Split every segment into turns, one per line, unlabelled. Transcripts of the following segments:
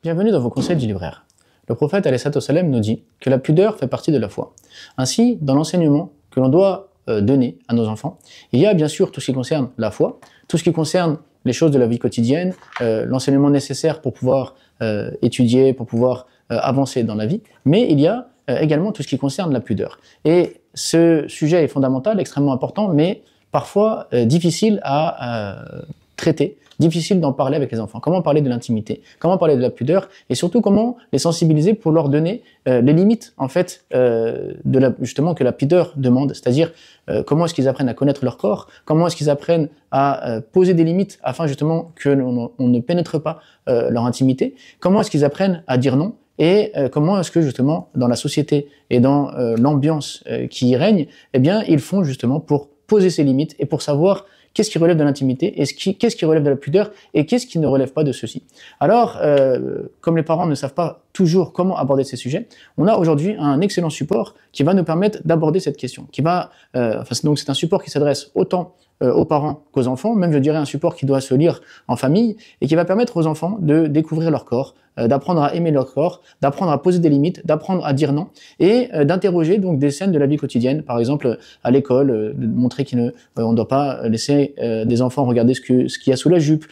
Bienvenue dans vos conseils du libraire. Le prophète alayhi salam nous dit que la pudeur fait partie de la foi. Ainsi, dans l'enseignement que l'on doit donner à nos enfants, il y a bien sûr tout ce qui concerne la foi, tout ce qui concerne les choses de la vie quotidienne, l'enseignement nécessaire pour pouvoir étudier, pour pouvoir avancer dans la vie, mais il y a également tout ce qui concerne la pudeur. Et ce sujet est fondamental, extrêmement important, mais parfois difficile à traiter, difficile d'en parler avec les enfants. Comment parler de l'intimité, comment parler de la pudeur, et surtout comment les sensibiliser pour leur donner les limites en fait justement que la pudeur demande, c'est-à-dire comment est-ce qu'ils apprennent à connaître leur corps, comment est-ce qu'ils apprennent à poser des limites afin justement que on ne pénètre pas leur intimité, comment est-ce qu'ils apprennent à dire non, et comment est-ce que justement dans la société et dans l'ambiance qui y règne, eh bien ils font justement pour poser ces limites et pour savoir qu'est-ce qui relève de l'intimité, et qu'est-ce qui relève de la pudeur, et qu'est-ce qui ne relève pas de ceci. Alors, comme les parents ne savent pas toujours comment aborder ces sujets, on a aujourd'hui un excellent support qui va nous permettre d'aborder cette question. Donc c'est un support qui s'adresse autant aux parents qu'aux enfants, même je dirais un support qui doit se lire en famille, et qui va permettre aux enfants de découvrir leur corps, d'apprendre à aimer leur corps, d'apprendre à poser des limites, d'apprendre à dire non, et d'interroger donc des scènes de la vie quotidienne, par exemple à l'école, de montrer qu'on ne doit pas laisser des enfants regarder ce qu'il y a sous la jupe,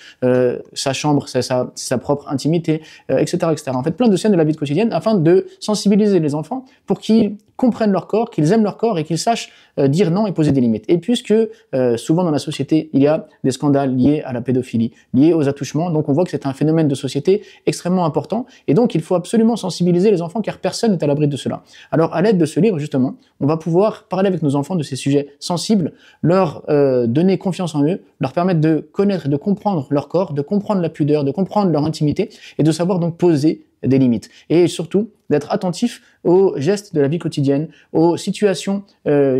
sa chambre, sa propre intimité, etc., etc. En fait, plein de scènes de la vie quotidienne afin de sensibiliser les enfants pour qu'ils comprennent leur corps, qu'ils aiment leur corps et qu'ils sachent dire non et poser des limites. Et puisque souvent dans la société, il y a des scandales liés à la pédophilie, liés aux attouchements, donc on voit que c'est un phénomène de société extrêmement important, et donc il faut absolument sensibiliser les enfants car personne n'est à l'abri de cela. Alors à l'aide de ce livre justement, on va pouvoir parler avec nos enfants de ces sujets sensibles, leur donner confiance en eux, leur permettre de connaître et de comprendre leur corps, de comprendre la pudeur, de comprendre leur intimité, et de savoir donc poser des limites. Et surtout, d'être attentif aux gestes de la vie quotidienne, aux situations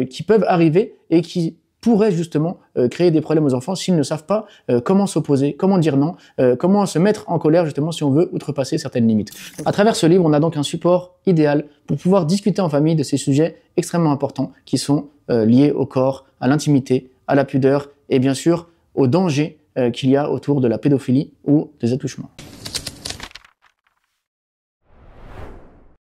qui peuvent arriver et qui pourraient justement créer des problèmes aux enfants s'ils ne savent pas comment s'opposer, comment dire non, comment se mettre en colère justement si on veut outrepasser certaines limites. À travers ce livre, on a donc un support idéal pour pouvoir discuter en famille de ces sujets extrêmement importants qui sont liés au corps, à l'intimité, à la pudeur et bien sûr au danger qu'il y a autour de la pédophilie ou des attouchements.